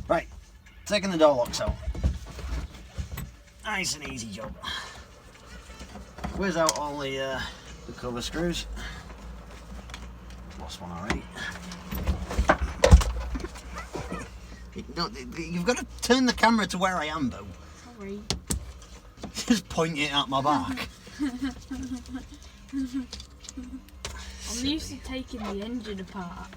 Right, taking the door locks out. Nice and easy job. Whiz out all the cover screws. Lost one already. You've got to turn the camera to where I am though. Sorry. Just point it at my back. I'm used to taking the engine apart.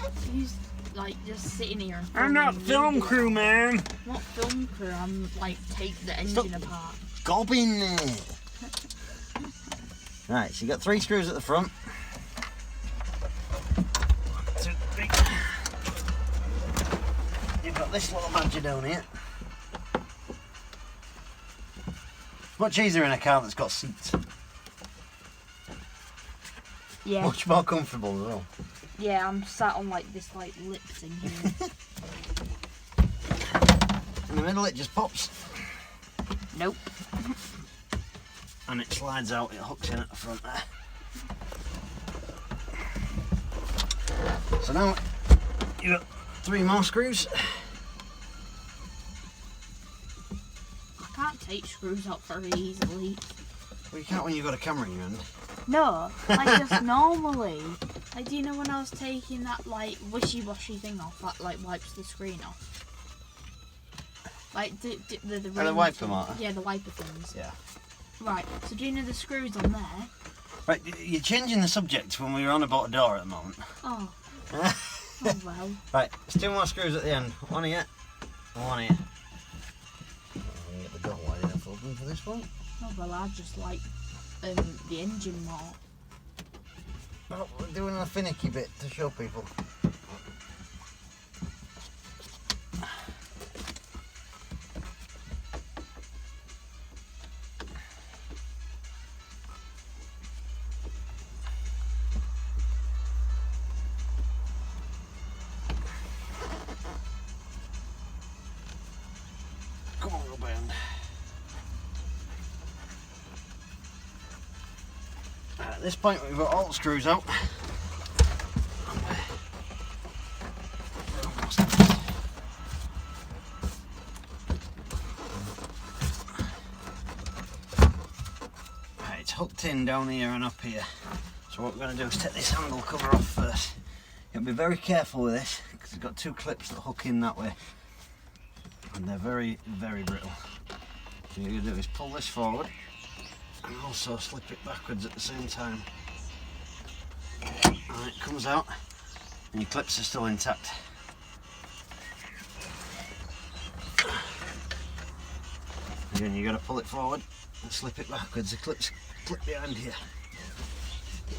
I'm used to, like, just sitting here and I'm not film crew, man. I'm not film crew, I'm like take the engine apart. Gobbing there. Right, so you got 3 screws at the front. 1, 2, 3. You've got this little badger down here. Much easier in a car that's got seats. Yeah. Much more comfortable as well. Yeah, I'm sat on like this like lip thing here. In the middle it just pops. Nope. And it slides out, it hooks in at the front there. So now you've got 3 more screws. I can't take screws out very easily. Well, you can't when you've got a camera in your hand. No, like just normally. Like, do you know when I was taking that like wishy-washy thing off that like wipes the screen off? Like the wiper marker? Yeah, the wiper things. Yeah. Right, so do you know the screws on there? Right, you're changing the subject when we were on about a door at the moment. Oh. Oh well. Right, there's 2 more screws at the end. One here, and one here. I'll get the door wide enough open for this one. Oh well, I just like the engine more. Oh, we're doing a finicky bit to show people. Come on, go bend. At this point we've got all the screws out. Right, it's hooked in down here and up here. So what we're going to do is take this handle cover off first. You've got to be very careful with this because it's got 2 clips that hook in that way. And they're very, very brittle. So what you're going to do is pull this forward and also slip it backwards at the same time. And it comes out and your clips are still intact. Again, you've got to pull it forward and slip it backwards. The clips clip behind here.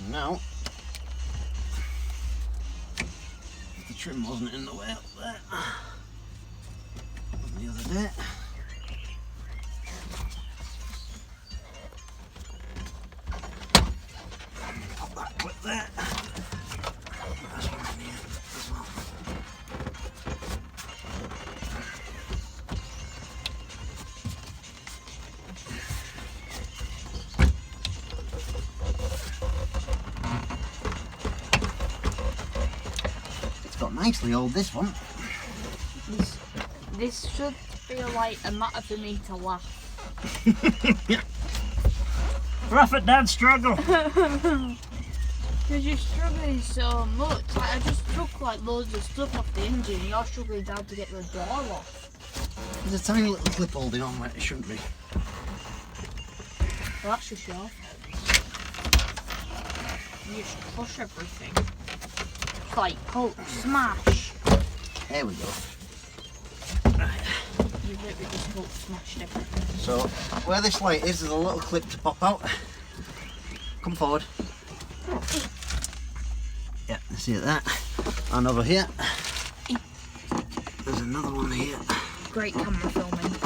And now, if the trim wasn't in the way up there, the other day, pop that clip there. That's one in here as well. It's got nicely old, this one. This should feel like a matter for me to laugh. Laugh at Dad's struggle. Because you're struggling so much. Like, I just took like loads of stuff off the engine and you're struggling down to get the door off. There's a tiny little clip holding on where it shouldn't be. Well, that's just your fault. You just push everything. It's like Hulk smash. There we go. You literally just Hulk smashed everything. So where this light is, there's a little clip to pop out. Come forward. Yeah, see it there. And over here, there's another one here. Great camera filming.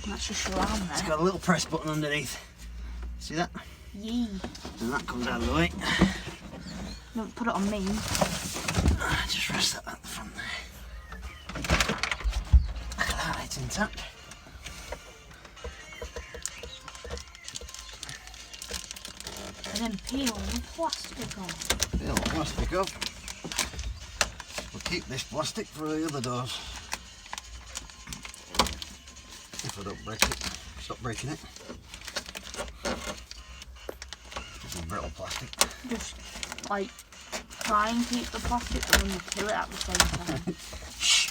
That's just your arm It's there. got a little press button underneath. See that? Yee. And that comes out of the way. Don't put it on me. Just rest that at the front there. Look at that, it's intact. And then peel the plastic off. Peel the plastic off. We'll keep this plastic for the other doors. If I don't break it, stop breaking it. It's a brittle plastic. Just like try and keep the plastic, but then you kill it at the same time. Shh!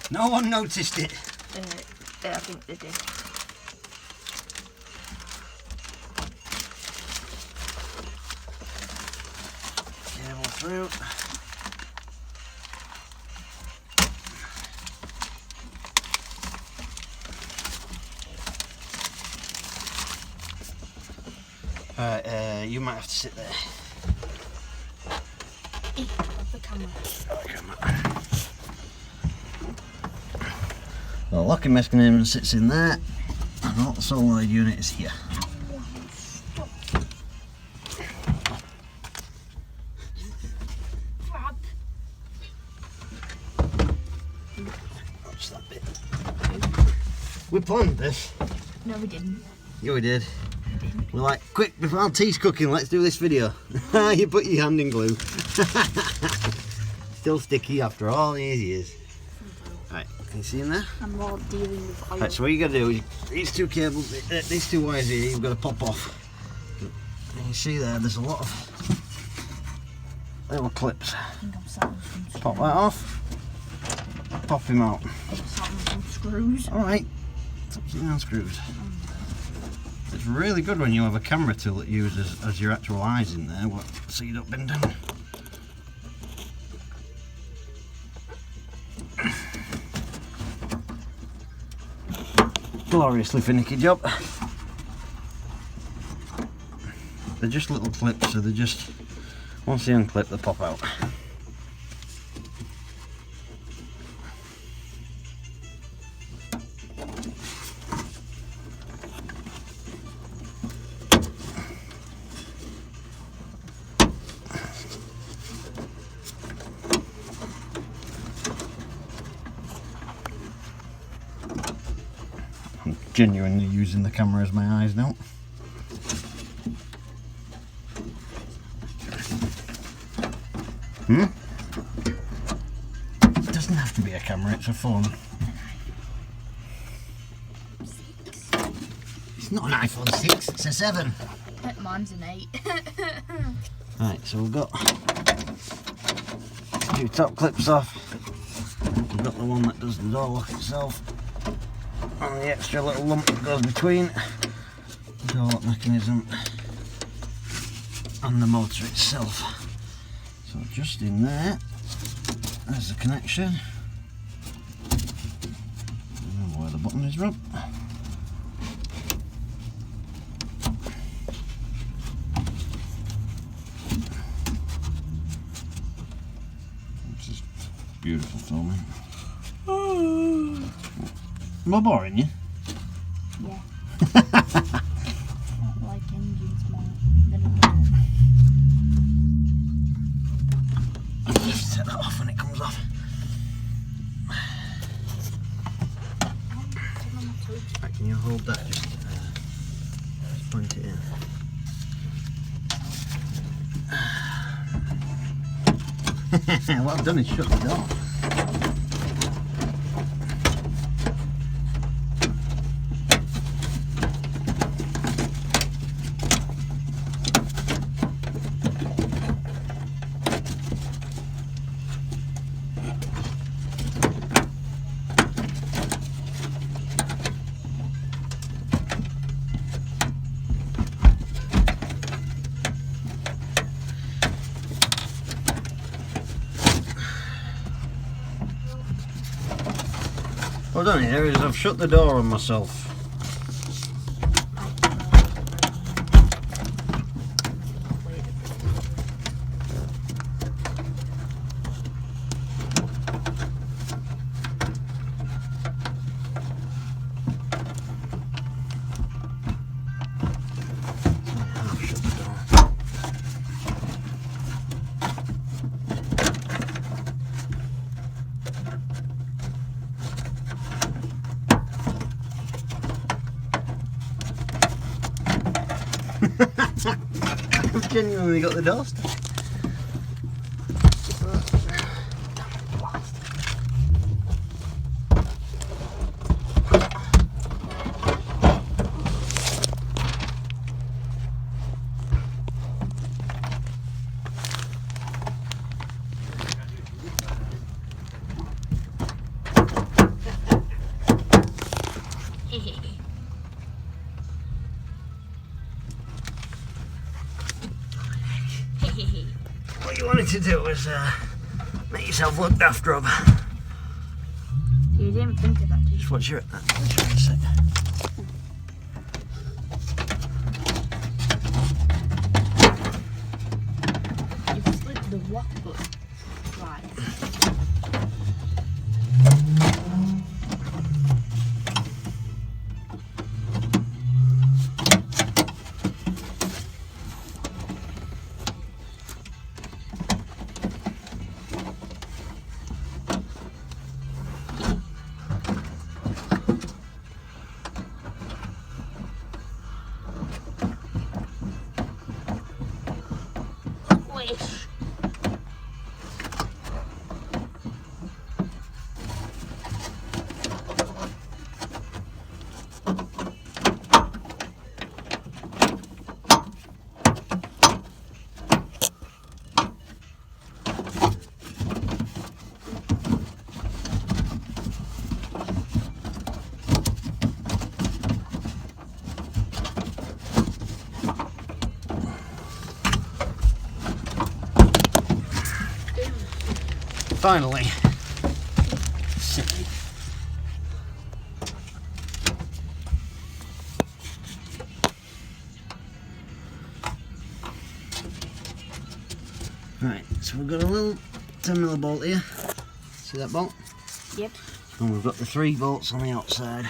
No one noticed it. I think they did. Cable through. Alright, you might have to sit there. The camera. The locking mechanism sits in there, and all the solenoid unit is here. Grab. Watch that bit. We planned this. No, we didn't. Yeah, we did. We're like, quick, before our tea's cooking, let's do this video. You put your hand in glue. Still sticky after all these years. Right, can you see in there? I'm more dealing with oil. Right, so what you got to do is these two cables, these two wires here, you've got to pop off. And you see there's a lot of little clips. I think I'm starting some screws. Pop that off. Pop him out. Starting some screws. Alright, stop sitting on screws. It's really good when you have a camera tool that you use as your actual eyes in there, so you don't bend down. Gloriously finicky job. They're just little clips, so they're just, once they unclip, they pop out. I'm genuinely using the camera as my eyes now. It doesn't have to be a camera, it's a phone. It's not an iPhone 6, it's a 7. Mine's an 8. Right, so we've got two top clips off. We've got the one that does the door lock itself. And the extra little lump that goes between the door lock mechanism and the motor itself. So just in there, there's the connection. I don't know where the button is, Rob. This is beautiful filming. Am I boring you? Yeah. I like engines more than a dog. Just set that off when it comes off. Right, can you hold that? Just point it in. What I've done is shut the door. What I've done here is I've shut the door on myself. I've shut the door. I've genuinely got the door stuck. to do was make yourself looked after of. You didn't think of that, did you? Just watch your sit. You've slipped the what button. Right. Squish. Finally. Silly. Right, so we've got a little 10mm bolt here. See that bolt? Yep. And we've got the 3 bolts on the outside.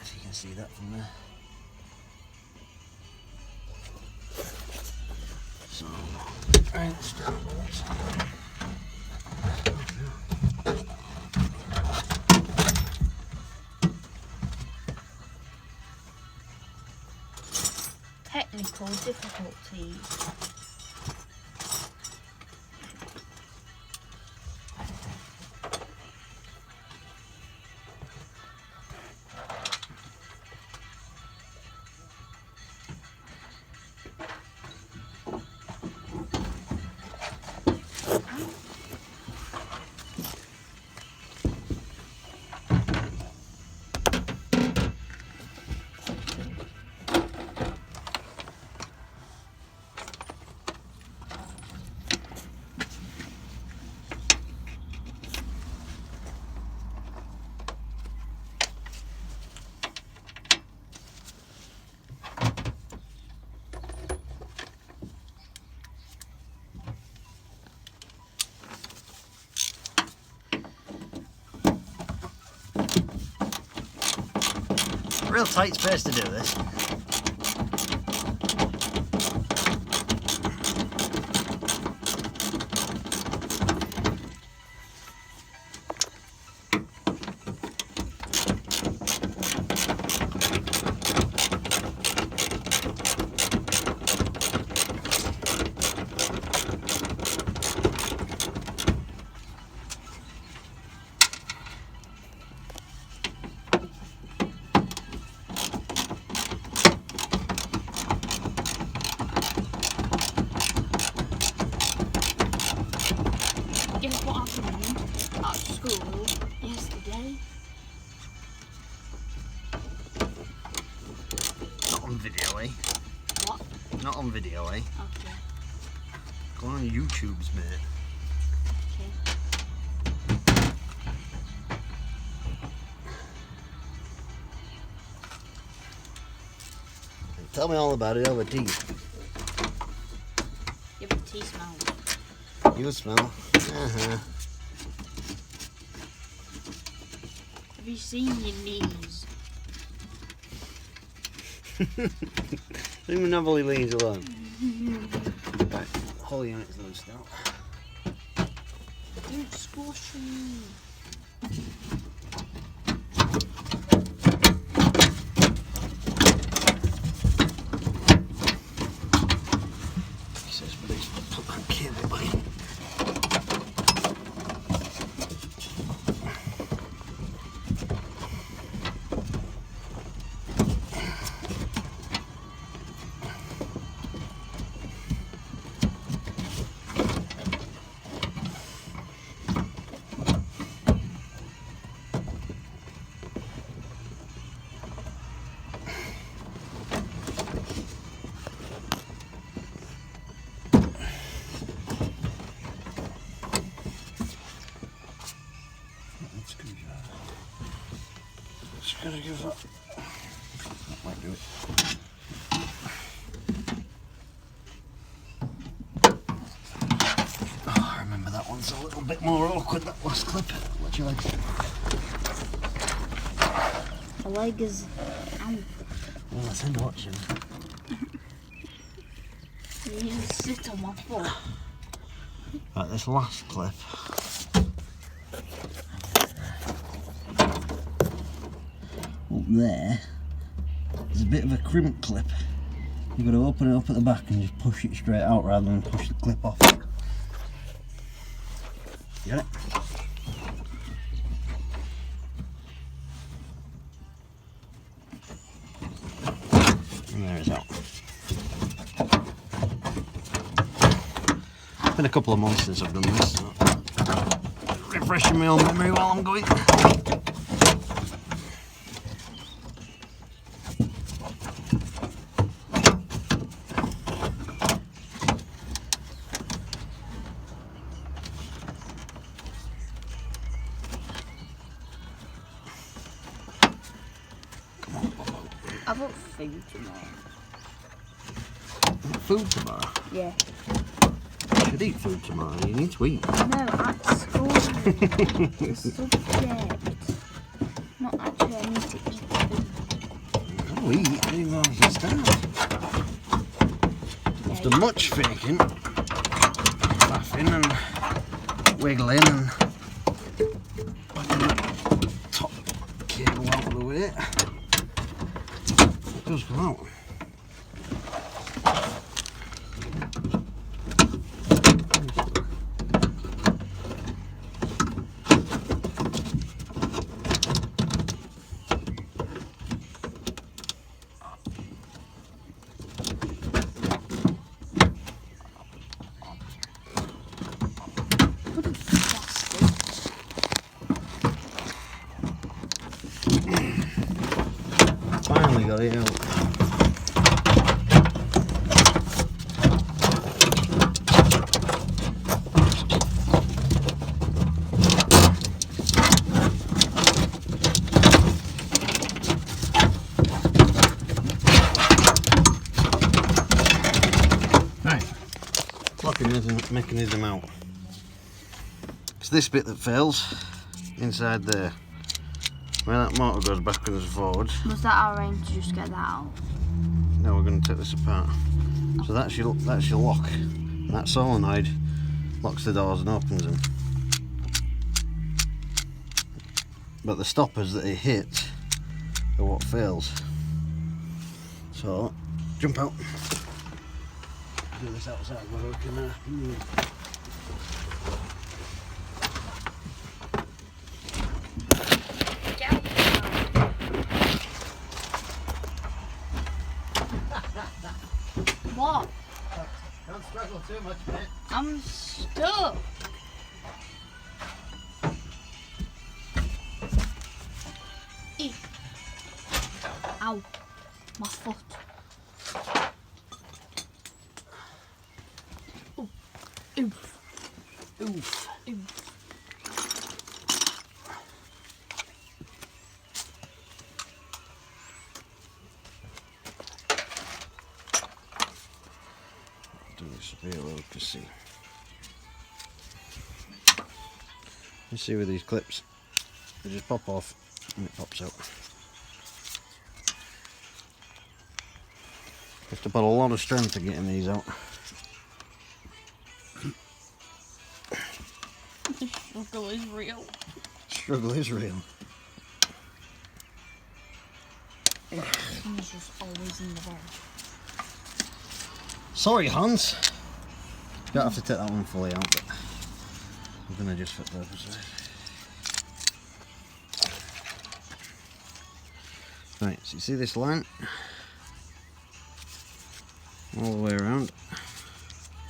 If you can see that from there. So, right, let's do bolts. Technical difficulties. Real tight space to do this. Guess what happened at school yesterday? Not on video, eh? What? Not on video, eh? Okay. Go on YouTube's, mate. Okay. Tell me all about it over tea. Yeah, but tea smells. You smell. Uh-huh. Have you seen your knees? Leave monopoly leaves alone. Right, whole unit's loose now. Don't squash me. Says, but it's put that cable by. gotta give that. That might do it. Oh, I remember that one's a little bit more awkward, that last clip. What's your leg? The leg is out. Well, I said watching. You just sit on my foot. Right, this last clip. Up there, there's a bit of a crimp clip. You've got to open it up at the back and just push it straight out rather than push the clip off. Get it? And there it's out. It's been a couple of months since I've done this, so refreshing my own memory while I'm going. I've got food tomorrow. Food tomorrow? Yeah. You should eat food tomorrow, you need to eat. No, at school. The subject. Not actually, I need to eat food. Oh, eat, I didn't know you start. After much faking, laughing and wiggling and putting that top cable out of the way, it does come out. Finally got it out. Right, locking the mechanism out. It's this bit that fails inside there. Where that motor goes backwards and forwards. Was that our aim to just get that out? Now we're going to take this apart. So that's your lock. And that solenoid locks the doors and opens them. But the stoppers that it hits are what fails. So jump out. Do this outside where we can What? Don't struggle too much, mate. I'm stuck. Eek. Ow. My foot. Ooh. Oof. Oof. Oof. Do this a bit where we can see. You see with these clips, they just pop off and it pops out. You have to put a lot of strength to getting these out. The struggle is real. Struggle is real. He's just always in the way. Sorry, Hans. You don't have to take that one fully out, but I'm gonna just for purposes. Right, so you see this line all the way around.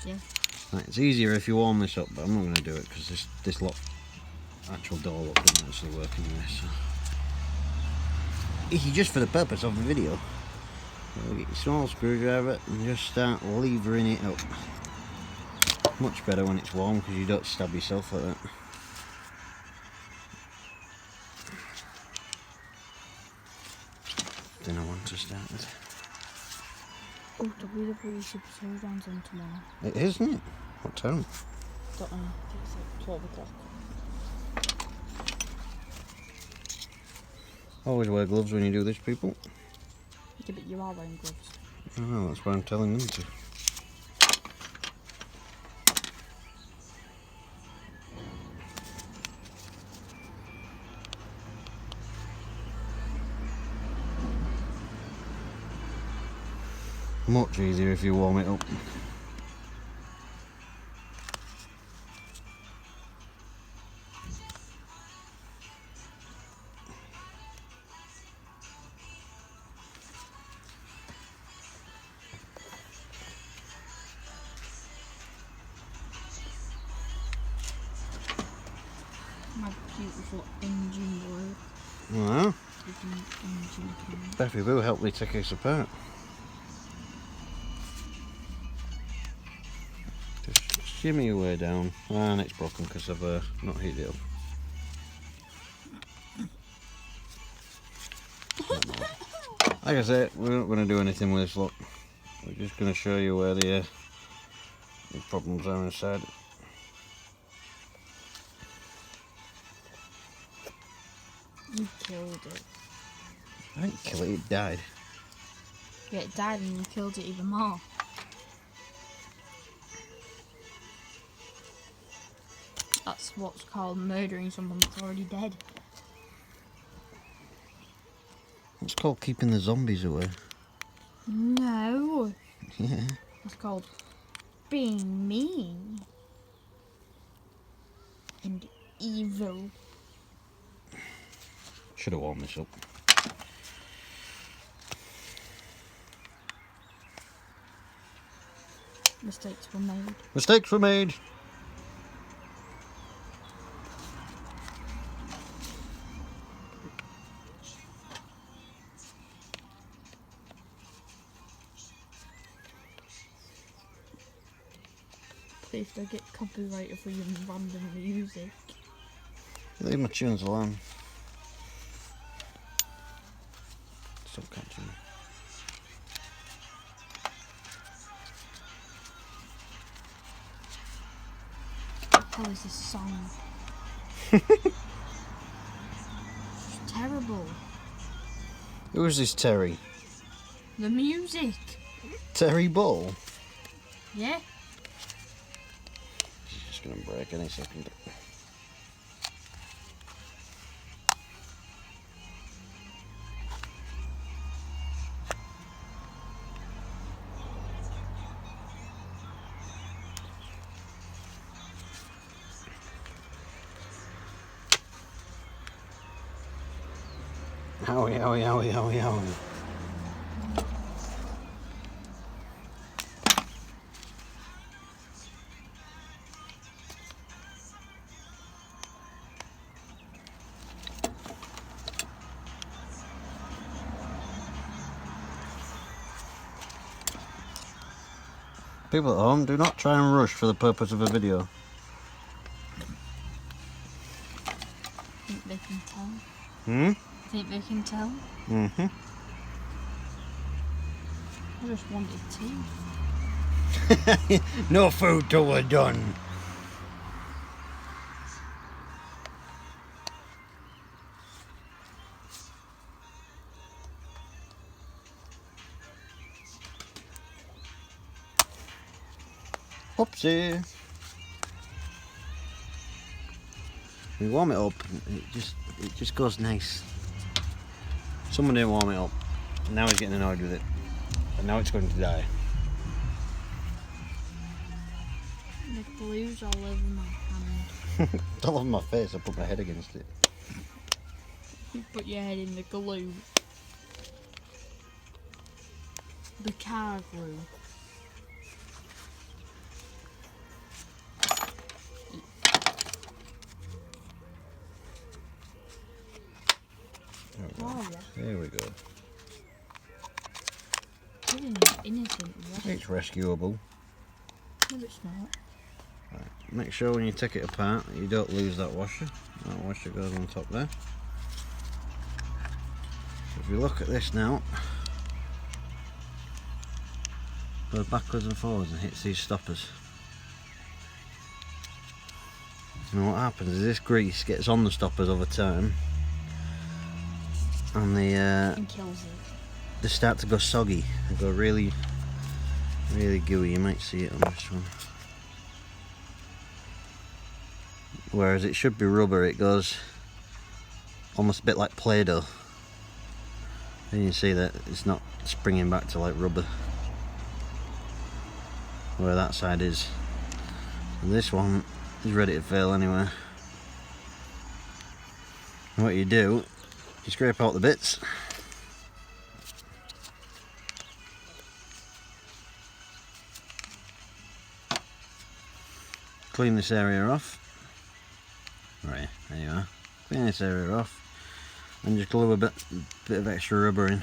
Yeah. Right, it's easier if you warm this up, but I'm not going to do it because this lock, actual door lock doesn't actually work in this. So. Easy just for the purpose of the video. So get your small screwdriver and just start levering it up. Much better when it's warm because you don't stab yourself like that. motor started. Oh, WWE Super Showdown's on tomorrow. It is, isn't it? What time? Don't know. I think it's like 12 o'clock. Always wear gloves when you do this, people. Yeah, but you are wearing gloves. Oh, that's why I'm telling them to. Much easier if you warm it up. My beautiful engine work. Well, Engine cam. Beffy Boo helped me take this apart. Just shimmy your way down. And it's broken because I've not heated it up. Like I said, we're not going to do anything with this lot. We're just going to show you where the problems are inside. You killed it. I didn't kill it, it died. Yeah, it died and you killed it even more. That's what's called murdering someone that's already dead. It's called keeping the zombies away. No. Yeah. It's called being mean. And evil. Should have warmed this up. Mistakes were made. Mistakes were made. Please don't get copyrighted for your random music. Leave my tunes alone. Stop catching me. How is this song? It's terrible. Who is this Terry? The music. Terry Ball? Yeah. She's just going to break any second. Owie, owie, owie, owie, owie. People at home, do not try and rush for the purpose of a video. Think they can tell? Hmm? Think they can tell? Mm-hmm. I just wanted tea. No food till we're done. Oopsie. We warm it up, it just goes nice. Someone didn't warm it up, and now he's getting annoyed with it, and now it's going to die. The glue's all over my hand. It's all over my face, I put my head against it. You put your head in the glue. The car glue. Oh, yeah. There we go. Killing an innocent washer. It's rescuable. No, it's not. Right. Make sure when you take it apart you don't lose that washer. That washer goes on top there. So if you look at this now, goes backwards and forwards and hits these stoppers. And what happens is this grease gets on the stoppers over time, and And kills it. they start to go soggy. They go really, really gooey. You might see it on this one. Whereas it should be rubber, it goes almost a bit like Play-Doh. And you see that it's not springing back to like rubber, where that side is. And this one is ready to fail anyway. And what you do, you scrape out the bits. Clean this area off. Right, there you are. Clean this area off. And just glue a bit of extra rubber in.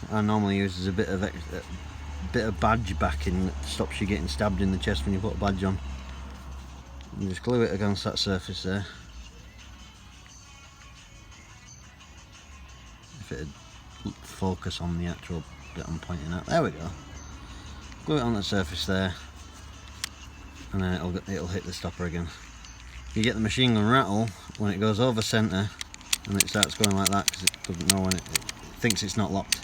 What I normally use is a bit of badge backing that stops you getting stabbed in the chest when you put a badge on. And just glue it against that surface there. If it'd focus on the actual bit I'm pointing at. There we go. Glue it on the surface there, and then it'll hit the stopper again. You get the machine gun rattle when it goes over centre and it starts going like that because it doesn't know when it thinks it's not locked.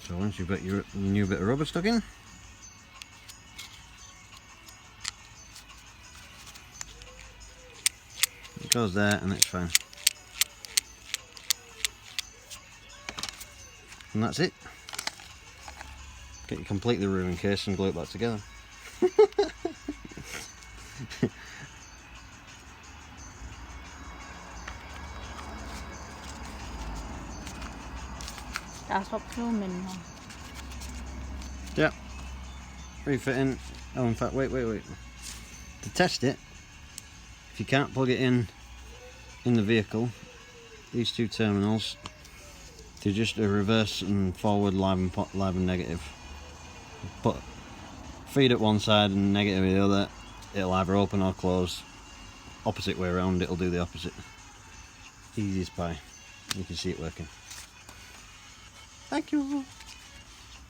So once you've got your new bit of rubber stuck in, it goes there and it's fine. And that's it. Get your completely ruined case and glue it back together. That's what filming now. Yeah. Refitting. Oh, in fact, wait. To test it, if you can't plug it in the vehicle, these two terminals, they're just a reverse and forward live and negative. Put feed at one side and negative at the other, it'll either open or close. Opposite way around, it'll do the opposite. Easy as pie. You can see it working. Thank you.